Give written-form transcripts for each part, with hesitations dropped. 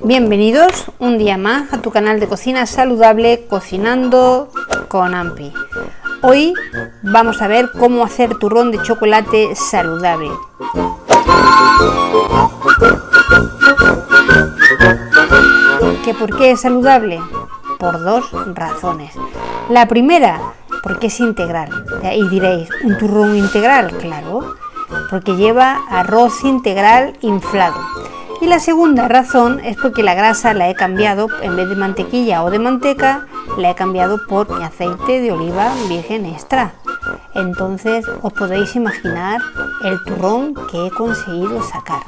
Bienvenidos un día más a tu canal de cocina saludable, Cocinando con Ampi. Hoy vamos a ver cómo hacer turrón de chocolate saludable. ¿Por qué es saludable? Por dos razones. La primera, porque es integral. Y diréis, ¿un turrón integral? Claro, porque lleva arroz integral inflado. Y la segunda razón es porque la grasa la he cambiado, en vez de mantequilla o de manteca, la he cambiado por mi aceite de oliva virgen extra. Entonces os podéis imaginar el turrón que he conseguido sacar.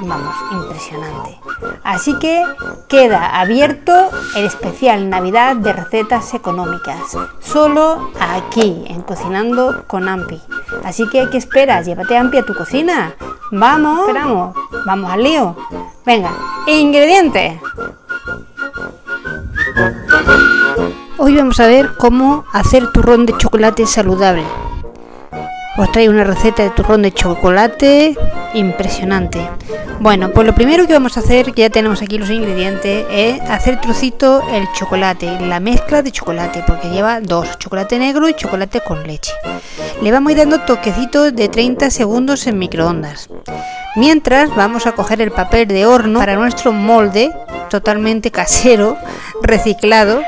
Vamos, impresionante. Así que queda abierto el especial Navidad de recetas económicas, solo aquí en Cocinando con Ampi. Así que, ¿qué esperas? Llévate a Ampi a tu cocina. Vamos, esperamos, vamos al lío. Venga, ingredientes. Hoy vamos a ver cómo hacer turrón de chocolate saludable. Os traigo una receta de turrón de chocolate impresionante. Bueno, pues lo primero que vamos a hacer, que ya tenemos aquí los ingredientes, es hacer trocito el chocolate, la mezcla de chocolate, porque lleva dos, chocolate negro y chocolate con leche. Le vamos a ir dando toquecitos de 30 segundos en microondas. Mientras vamos a coger el papel de horno para nuestro molde, totalmente casero, reciclado.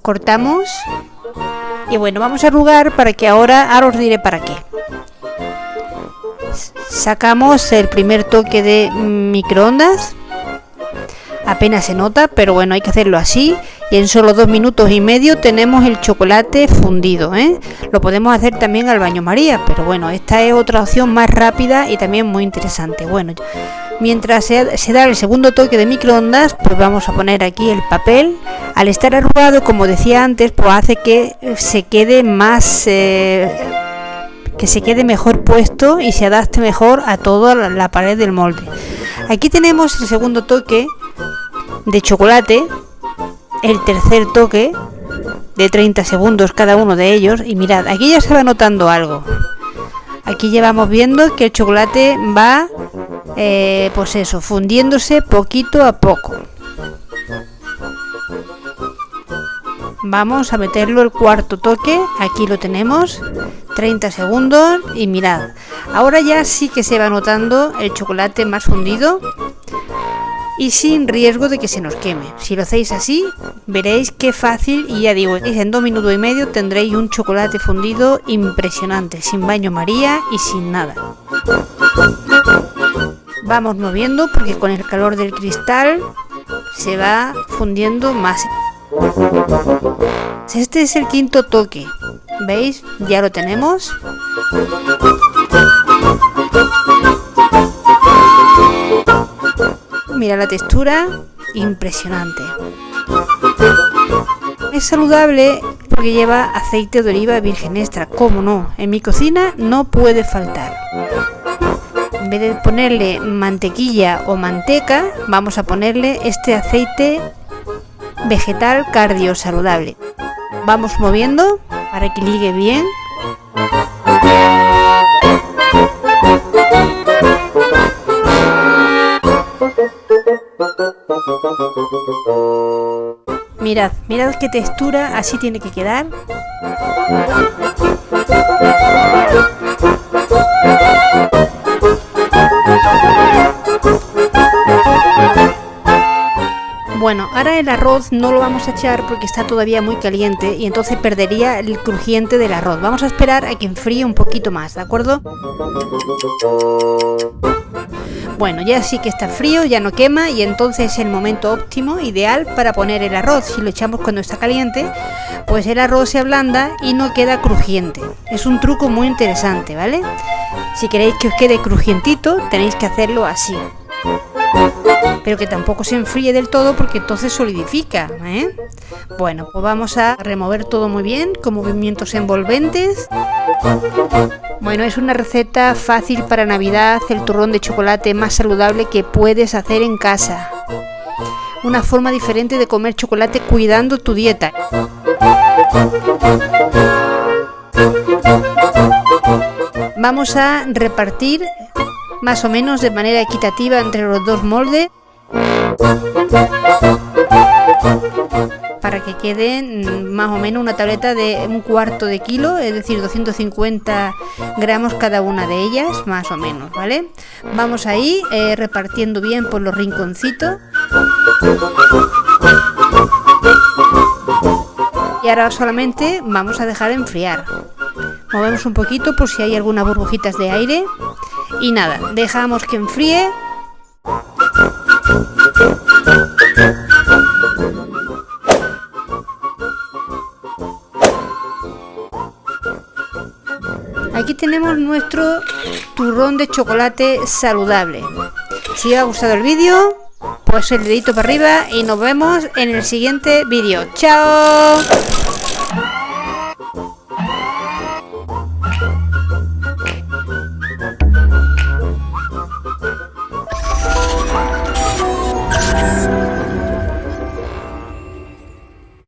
Cortamos y bueno, vamos a arrugar para que ahora os diré para qué. Sacamos el primer toque de microondas, apenas se nota, pero bueno, hay que hacerlo así y en solo 2 minutos y medio tenemos el chocolate fundido, ¿eh? Lo podemos hacer también al baño María, pero bueno, esta es otra opción más rápida y también muy interesante. Bueno, mientras se da el segundo toque de microondas, pues vamos a poner aquí el papel. Al estar arrugado, como decía antes, pues hace que se quede más, que se quede mejor puesto y se adapte mejor a toda la pared del molde. Aquí tenemos el segundo toque de chocolate, el tercer toque de 30 segundos cada uno de ellos. Y mirad, aquí ya se va notando algo. Aquí ya vamos viendo que el chocolate va, pues eso, fundiéndose poquito a poco. Vamos a meterlo el cuarto toque, aquí lo tenemos, 30 segundos y mirad, ahora ya sí que se va notando el chocolate más fundido y sin riesgo de que se nos queme. Si lo hacéis así, veréis qué fácil y ya digo, en 2 minutos y medio tendréis un chocolate fundido impresionante, sin baño María y sin nada. Vamos moviendo porque con el calor del cristal se va fundiendo más. Este es el quinto toque, ¿veis? Ya lo tenemos. Mira la textura, impresionante. Es saludable porque lleva aceite de oliva virgen extra, ¿cómo no? En mi cocina no puede faltar. En vez de ponerle mantequilla o manteca, vamos a ponerle este aceite vegetal cardio saludable. Vamos moviendo para que ligue bien. Mirad qué textura, así tiene que quedar. Bueno, ahora el arroz no lo vamos a echar porque está todavía muy caliente y entonces perdería el crujiente del arroz. Vamos a esperar a que enfríe un poquito más, ¿de acuerdo? Bueno, ya sí que está frío, ya no quema y entonces es el momento óptimo, ideal para poner el arroz. Si lo echamos cuando está caliente, pues el arroz se ablanda y no queda crujiente. Es un truco muy interesante, ¿vale? Si queréis que os quede crujientito, tenéis que hacerlo así. Pero que tampoco se enfríe del todo porque entonces solidifica, ¿eh? Bueno, pues vamos a remover todo muy bien con movimientos envolventes. Bueno, es una receta fácil para Navidad, el turrón de chocolate más saludable que puedes hacer en casa. Una forma diferente de comer chocolate cuidando tu dieta. Vamos a repartir más o menos de manera equitativa entre los dos moldes para que queden más o menos una tableta de 1/4 de kilo, es decir, 250 gramos cada una de ellas, más o menos, ¿vale? Vamos ahí repartiendo bien por los rinconcitos. Y ahora solamente vamos a dejar enfriar. Movemos un poquito por si hay algunas burbujitas de aire. Y nada, dejamos que enfríe. Aquí tenemos nuestro turrón de chocolate saludable. Si os ha gustado el vídeo, pues el dedito para arriba y nos vemos en el siguiente vídeo. ¡Chao!